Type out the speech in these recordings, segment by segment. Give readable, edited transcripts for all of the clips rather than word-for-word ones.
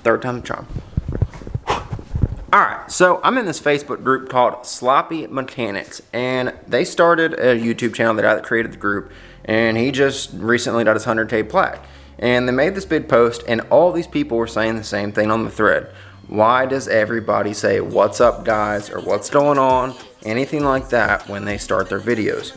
Third time the charm. Alright, so I'm in this Facebook group called Sloppy Mechanics, and they started a YouTube channel. The guy that created the group, and he just recently got his 100K plaque. And they made this big post, and all these people were saying the same thing on the thread. Why does everybody say what's up guys, or what's going on, anything like that when they start their videos?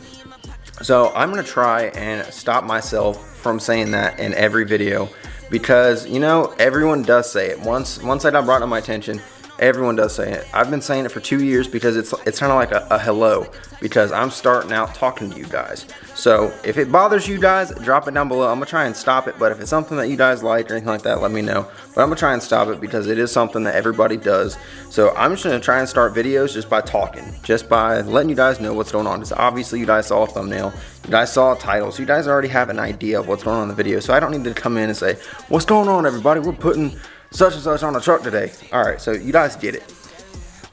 So I'm going to try and stop myself from saying that in every video, because you know, everyone does say it. Once that got brought to my attention, everyone does say it. I've been saying it for 2 years because it's kind of like a hello, because I'm starting out talking to you guys. So if it bothers you guys, drop it down below. I'm gonna try and stop it, but if it's something that you guys like or anything like that, let me know. But I'm gonna try and stop it because it is something that everybody does. So I'm just gonna try and start videos just by talking, just by letting you guys know what's going on. Because obviously you guys saw a thumbnail, you guys saw a title, so you guys already have an idea of what's going on in the video. So I don't need to come in and say, what's going on everybody, we're putting such and such on the truck today. Alright, so you guys get it.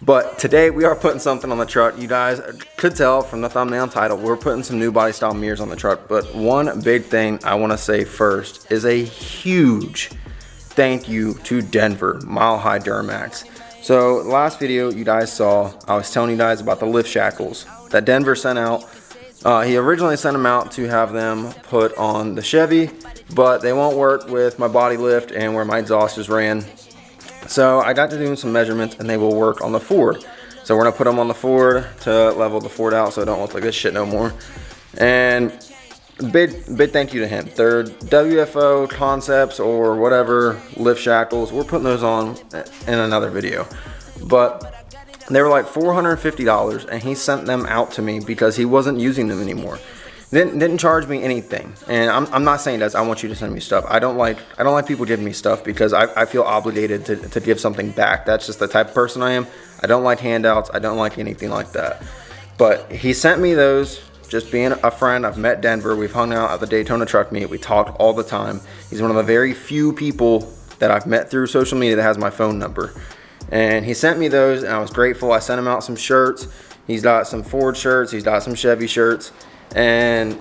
But today we are putting something on the truck. You guys could tell from the thumbnail and title, we're putting some new body style mirrors on the truck. But one big thing I want to say first is a huge thank you to Denver Mile High Duramax. So last video you guys saw, I was telling you guys about the lift shackles that Denver sent out. He originally sent them out to have them put on the Chevy, but they won't work with my body lift and where my exhaust is ran. So I got to do some measurements and they will work on the Ford. So we're gonna put them on the Ford to level the Ford out so it don't look like this shit no more. And big thank you to him. They're WFO concepts or whatever lift shackles. We're putting those on in another video. But they were like $450 and he sent them out to me because he wasn't using them anymore. Didn't charge me anything, and I'm not saying that I want you to send me stuff. I don't like people giving me stuff because I feel obligated to give something back. That's just the type of person I am. I don't like handouts. I don't like anything like that. But he sent me those just being a friend. I've met Denver. We've hung out at the Daytona truck meet. We talked all the time. He's one of the very few people that I've met through social media that has my phone number. And he sent me those and I was grateful. I sent him out some shirts. He's got some Ford shirts. He's got some Chevy shirts. And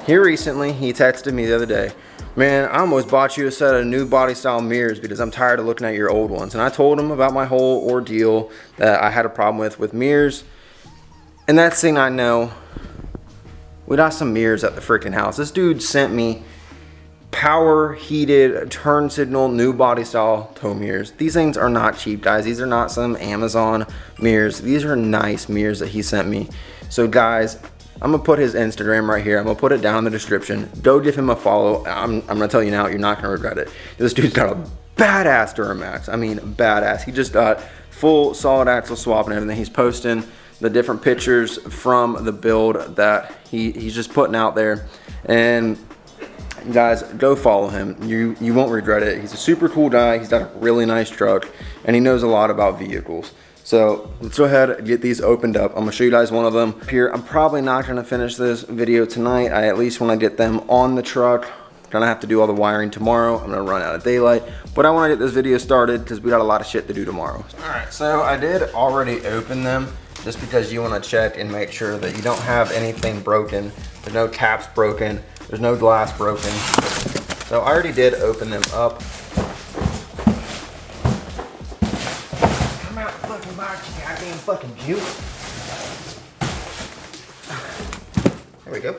here recently, he texted me the other day, man, I almost bought you a set of new body style mirrors because I'm tired of looking at your old ones. And I told him about my whole ordeal that I had a problem with mirrors. And that's the thing I know, we got some mirrors at the freaking house. This dude sent me power heated turn signal new body style tow mirrors. These things are not cheap, guys. These are not some Amazon mirrors. These are nice mirrors that he sent me. So guys, I'm gonna put his Instagram right here. I'm gonna put it down in the description. Go give him a follow. I'm gonna tell you now, you're not gonna regret it. This dude's got a badass Duramax. I mean, badass. He just got full solid axle swap and everything. He's posting the different pictures from the build that he's just putting out there. And guys, go follow him. You won't regret it. He's a super cool guy. He's got a really nice truck, and he knows a lot about vehicles. So let's go ahead and get these opened up. I'm gonna show you guys one of them here. I'm probably not gonna finish this video tonight. I at least wanna get them on the truck. Gonna have to do all the wiring tomorrow. I'm gonna run out of daylight, but I wanna get this video started because we got a lot of shit to do tomorrow. All right, so I did already open them just because you wanna check and make sure that you don't have anything broken. There's no caps broken. There's no glass broken. So I already did open them up. Fucking juice. There we go.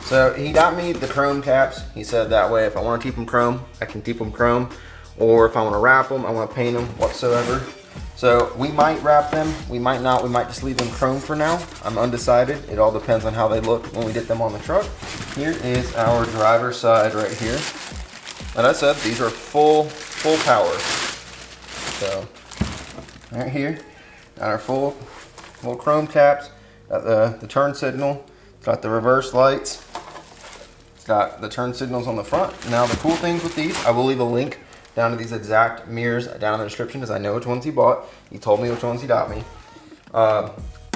So he got me the chrome caps. He said that way if I want to keep them chrome, I can keep them chrome. Or if I want to wrap them, I want to paint them whatsoever. So we might wrap them, we might not, we might just leave them chrome for now. I'm undecided. It all depends on how they look when we get them on the truck. Here is our driver's side right here. Like I said, these are full power. So right here, got our full chrome caps, got the turn signal, got the reverse lights, it's got the turn signals on the front. Now the cool things with these, I will leave a link down to these exact mirrors down in the description because I know which ones he bought. He told me which ones he got me.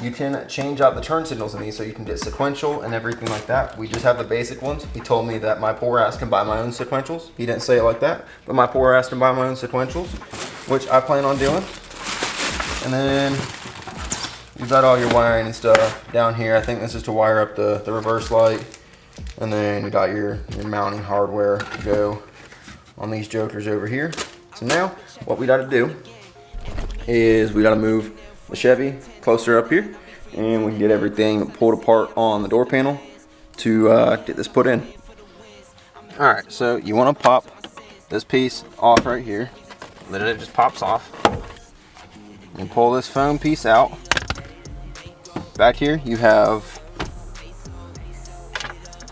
You can change out the turn signals in these so you can get sequential and everything like that. We just have the basic ones. He told me that my poor ass can buy my own sequentials. He didn't say it like that, but my poor ass can buy my own sequentials, which I plan on doing. And then you've got all your wiring and stuff down here. I think this is to wire up the reverse light. And then you got your mounting hardware to go on these jokers over here. So now what we gotta do is we gotta move the Chevy closer up here, and we can get everything pulled apart on the door panel to get this put in. Alright, so you want to pop this piece off right here. Then it just pops off. And pull this foam piece out. Back here you have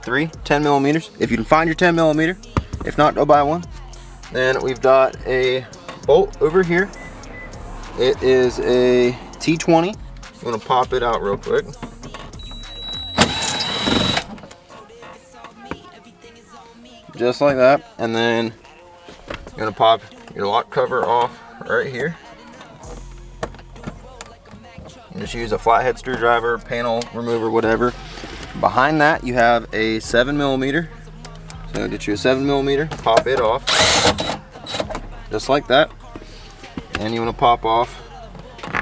3 10mm. If you can find your 10mm, if not, go buy one. Then we've got a bolt over here. It is a T20. I'm going to pop it out real quick. Just like that. And then you're going to pop your lock cover off right here. You just use a flathead screwdriver, panel remover, whatever. Behind that you have a 7mm. So get you a 7mm, pop it off. Just like that. And you want to pop off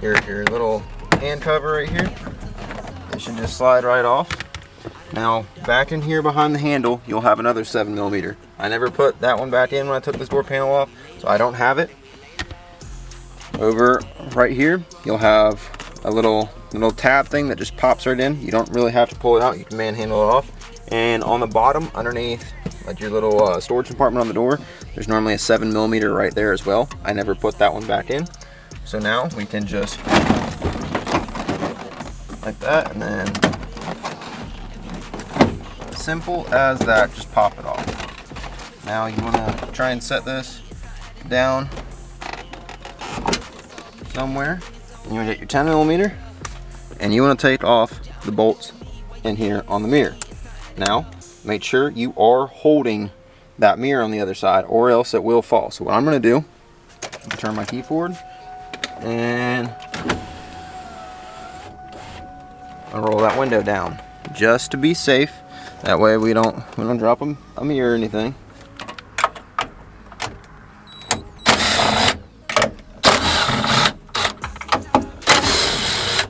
your little hand cover right here. It should just slide right off. Now back in here behind the handle you'll have another 7mm. I never put that one back in when I took this door panel off, so I don't have it. Over right here you'll have a little tab thing that just pops right in. You don't really have to pull it out, you can manhandle it off. And on the bottom underneath, like your little storage compartment on the door, there's normally a 7mm right there as well. I never put that one back in. So now we can just like that, and then simple as that, just pop it off. Now you want to try and set this down somewhere. And you want to get your 10mm, and you want to take off the bolts in here on the mirror. Now make sure you are holding that mirror on the other side, or else it will fall. So what I'm going to do, turn my key forward, and I'll roll that window down just to be safe. That way we don't drop a mirror or anything.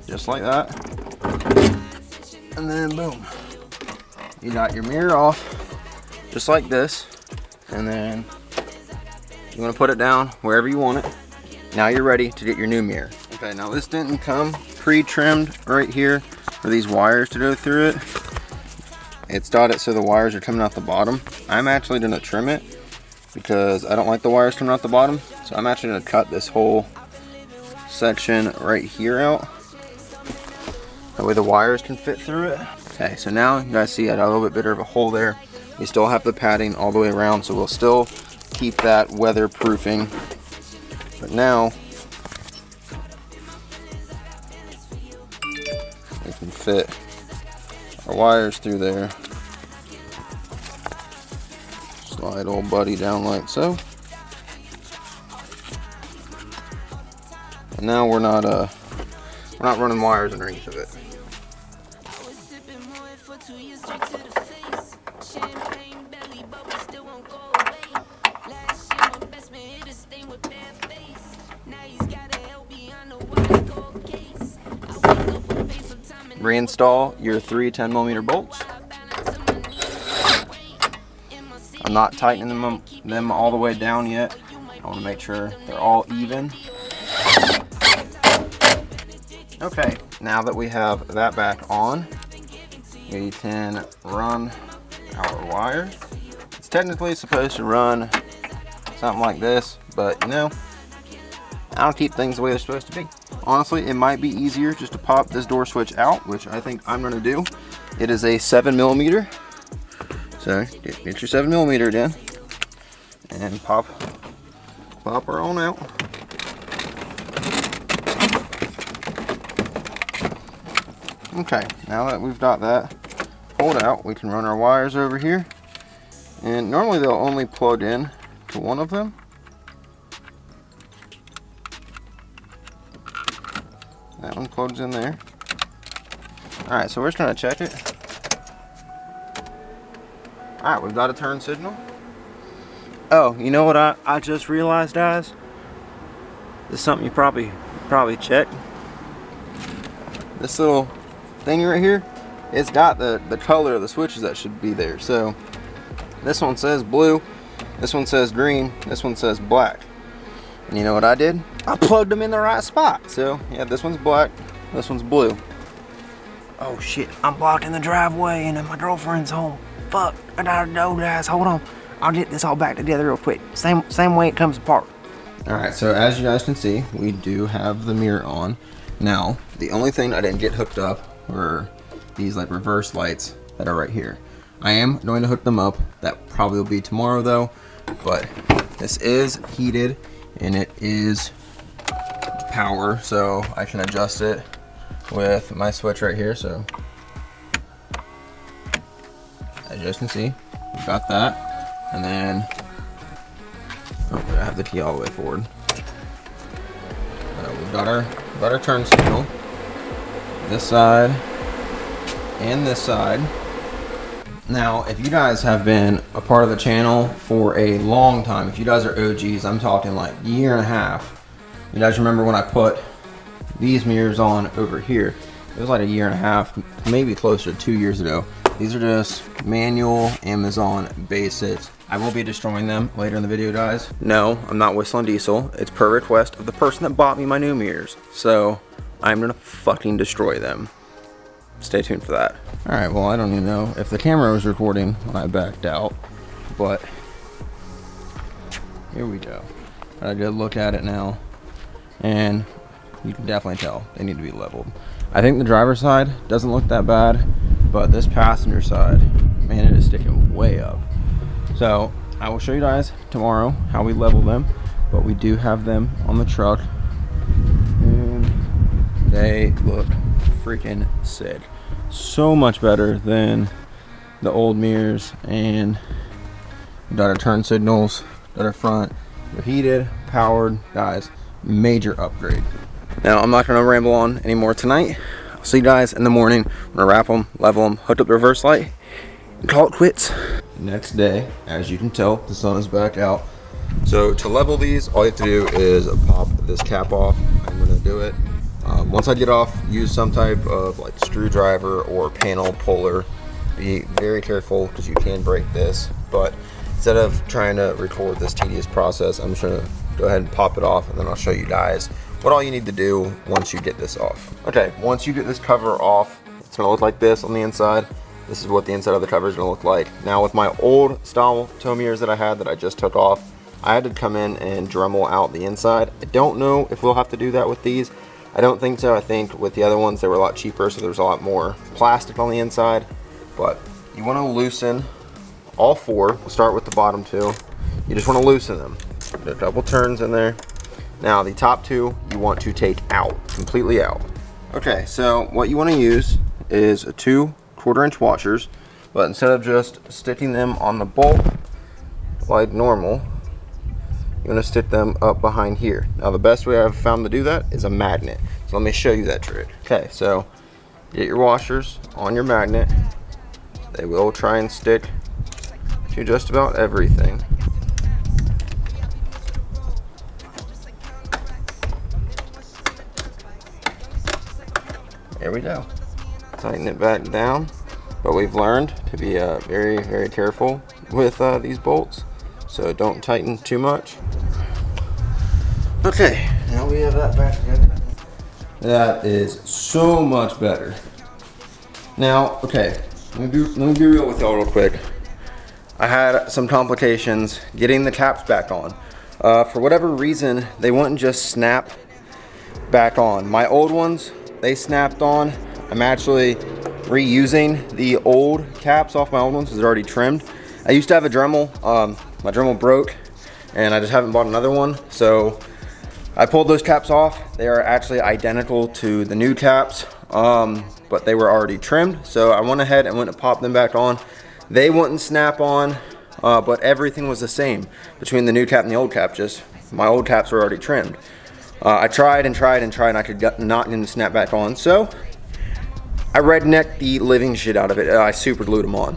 Just like that. And then boom. You got your mirror off just like this. And then you want to put it down wherever you want it. Now you're ready to get your new mirror. Okay, now this didn't come pre-trimmed right here for these wires to go through it. It's got it so the wires are coming out the bottom. I'm actually going to trim it because I don't like the wires coming out the bottom. So I'm actually going to cut this whole section right here out. That way the wires can fit through it. Okay, so now you guys see I got a little bit bigger of a hole there. We still have the padding all the way around, so we'll still keep that weatherproofing. But now we can fit our wires through there. Slide old buddy down like so. And now we're not running wires underneath of it. Reinstall your 3 10mm bolts. I'm not tightening them all the way down yet. I want to make sure they're all even. Okay, now that we have that back on, we can run our wires. It's technically supposed to run something like this, but you know, I don't keep things the way they're supposed to be. Honestly, it might be easier just to pop this door switch out, which I think I'm going to do. It is a 7mm. So get your 7mm in and pop her on out. Okay, now that we've got that pulled out, we can run our wires over here. And normally they'll only plug in to one of them. That one plugs in there. Alright, so we're just going to check it. Alright, we've got a turn signal. Oh, you know what I just realized, guys? This is something you probably checked. This little thing right here, it's got the color of the switches that should be there. So this one says blue, This one says green, this one says black. And you know what I did? I plugged them in the right spot. So yeah, this one's black, this one's blue. Oh shit, I'm blocking the driveway and then my girlfriend's home. Fuck, I gotta go, guys, hold on. I'll get this all back together real quick. Same way it comes apart. All right, so as you guys can see, we do have the mirror on. Now, the only thing I didn't get hooked up were these like reverse lights that are right here. I am going to hook them up. That probably will be tomorrow though, but this is heated and it is power, so I can adjust it with my switch right here. So as you guys can see, we've got that, and then I have the key all the way forward. We've got our turn signal, this side and this side. Now, if you guys have been a part of the channel for a long time, if you guys are OGs, I'm talking like a year and a half. You guys remember when I put these mirrors on over here? It was like a year and a half, maybe closer to 2 years ago. These are just manual Amazon basics. I will be destroying them later in the video, guys. No, I'm not whistling diesel. It's per request of the person that bought me my new mirrors. So I'm gonna fucking destroy them. Stay tuned for that. All right, well, I don't even know if the camera was recording when I backed out, but here we go. I got a look at it now, and you can definitely tell they need to be leveled. I think the driver's side doesn't look that bad, but this passenger side, man, it is sticking way up. So I will show you guys tomorrow how we level them, but we do have them on the truck, and they look freaking sick. So much better than the old mirrors, and got our turn signals, got our front, they're heated, powered, guys, major upgrade. Now I'm not gonna ramble on anymore tonight. I'll see you guys in the morning. I'm gonna wrap them, level them, hook up the reverse light, and call it quits. Next day, as you can tell, the sun is back out. So to level these, all you have to do is pop this cap off. I'm gonna do it. Once I get off, use some type of like screwdriver or panel puller. Be very careful because you can break this, but instead of trying to record this tedious process, I'm just gonna go ahead and pop it off, and then I'll show you guys what all you need to do once you get this off. Okay, once you get this cover off, it's gonna look like this on the inside. This is what the inside of the cover is gonna look like. Now with my old style tow mirrors that I had that I just took off, I had to come in and Dremel out the inside. I don't know if we'll have to do that with these. I don't think so. I think with the other ones, they were a lot cheaper, so there's a lot more plastic on the inside. But you wanna loosen all four. We'll start with the bottom two. You just wanna loosen them. There are double turns in there. Now the top two, you want to take out, completely out. Okay, so what you wanna use is a 2 1/4-inch washers, but instead of just sticking them on the bolt like normal, you want to stick them up behind here. Now the best way I've found to do that is a magnet. So let me show you that trick. Okay, so get your washers on your magnet. They will try and stick to just about everything. There we go. Tighten it back down, but we've learned to be very, very careful with these bolts, so don't tighten too much. Okay, now we have that back together. That is so much better. Now, okay, let me be real with y'all real quick. I had some complications getting the caps back on. For whatever reason, they wouldn't just snap back on. My old ones, they snapped on. I'm actually reusing the old caps off my old ones because they're already trimmed. I used to have a Dremel. My Dremel broke and I just haven't bought another one. So I pulled those caps off. They are actually identical to the new caps, but they were already trimmed. So I went ahead and went to pop them back on. They wouldn't snap on, but everything was the same between the new cap and the old cap. Just my old caps were already trimmed. I tried and tried and tried and I could not get them to snap back on. So I rednecked the living shit out of it. I super glued them on.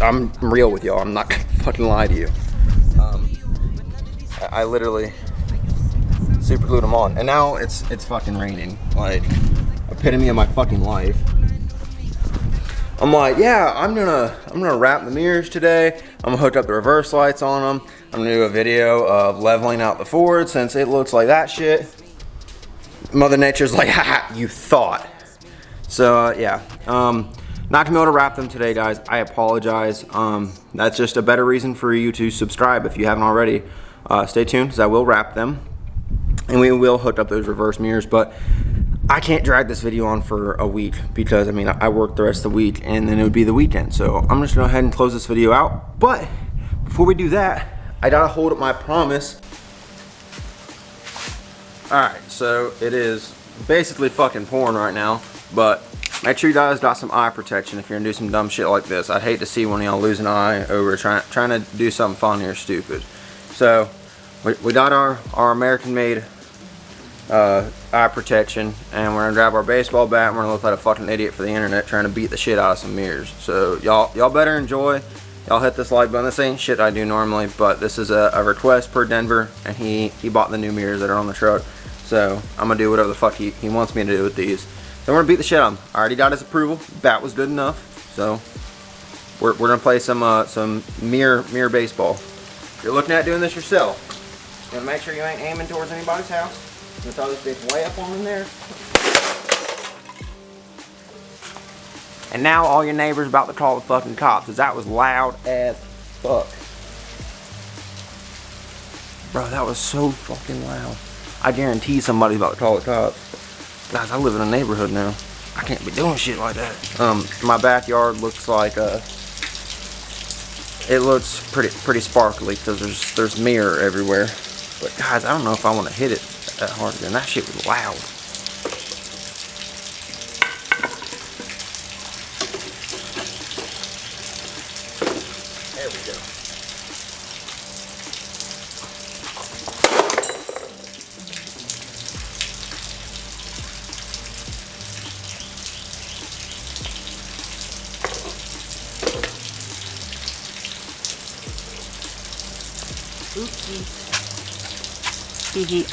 I'm real with y'all. I'm not gonna fucking lie to you. I literally super glued them on, and now it's fucking raining. Like, epitome of my fucking life. I'm like, yeah, I'm gonna wrap the mirrors today. I'm gonna hook up the reverse lights on them. I'm gonna do a video of leveling out the Ford since it looks like that shit. Mother Nature's like, haha, you thought. So yeah, not gonna be able to wrap them today, guys. I apologize. That's just a better reason for you to subscribe if you haven't already. Stay tuned, because I will wrap them, and we will hook up those reverse mirrors. But I can't drag this video on for a week because, I mean, I work the rest of the week and then it would be the weekend. So I'm just gonna go ahead and close this video out. But before we do that, I gotta hold up my promise. Alright, so it is basically fucking pouring right now, but make sure you guys got some eye protection if you're gonna do some dumb shit like this. I'd hate to see one of y'all lose an eye over trying to do something funny or stupid. So we got our American-made eye protection, and we're gonna grab our baseball bat and we're gonna look like a fucking idiot for the internet trying to beat the shit out of some mirrors. So y'all better enjoy. Y'all hit this like button. This ain't shit I do normally, but this is a request per Denver, and he bought the new mirrors that are on the truck. So I'm gonna do whatever the fuck he wants me to do with these. Then we're gonna beat the shit out of him. I already got his approval. Bat was good enough. So we're gonna play some mirror baseball. If you're looking at doing this yourself, you wanna make sure you ain't aiming towards anybody's house. I'm gonna throw this bitch way up on in there. And now all your neighbors about to call the fucking cops, because that was loud as fuck. Bro, that was so fucking loud. I guarantee somebody's about to call the cops. Guys, I live in a neighborhood now. I can't be doing shit like that. My backyard looks like it looks pretty sparkly because there's mirror everywhere. But guys, I don't know if I want to hit it that hard again. That shit was loud. There we go. Oopsie.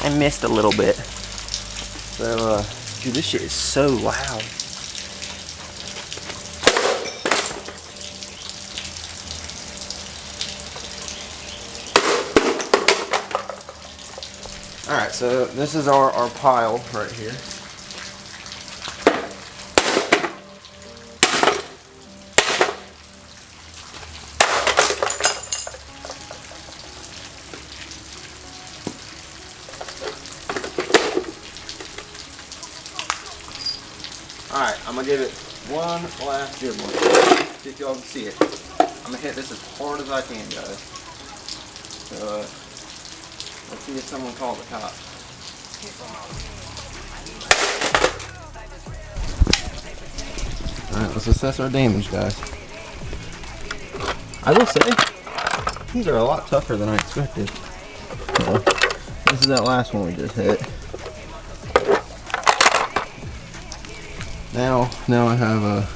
I missed a little bit. So, dude, this shit is so loud. Alright, so this is our pile right here. Alright, I'm gonna give it one last good one. See if y'all can see it. I'm gonna hit this as hard as I can, guys. So, let's see if someone calls the cops. Alright, let's assess our damage, guys. I will say, these are a lot tougher than I expected. So, this is that last one we just hit. Now I have a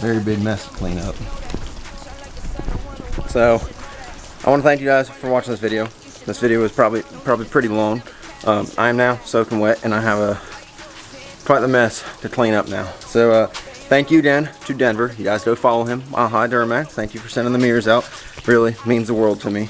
very big mess to clean up. So I want to thank you guys for watching this video. This video was probably pretty long. I am now soaking wet, and I have quite the mess to clean up now. So thank you, to Denver. You guys go follow him. Hi, Duramax. Thank you for sending the mirrors out. Really means the world to me.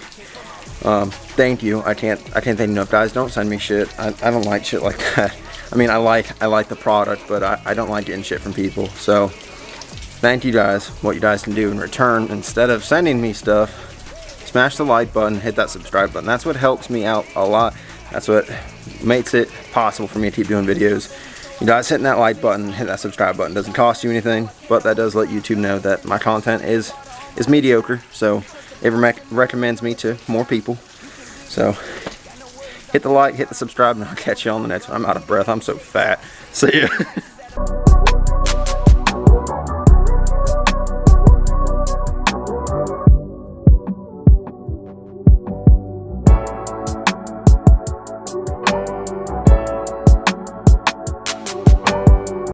Thank you. I can't thank you enough, guys. Don't send me shit. I don't like shit like that. I mean, I like the product, but I don't like getting shit from people. So thank you guys. What you guys can do in return, instead of sending me stuff, smash the like button, hit that subscribe button. That's what helps me out a lot. That's what makes it possible for me to keep doing videos. You guys hitting that like button, hit that subscribe button. Doesn't cost you anything, but that does let YouTube know that my content is mediocre. So it recommends me to more people. So hit the like, hit the subscribe, and I'll catch you on the next one. I'm out of breath. I'm so fat. See ya.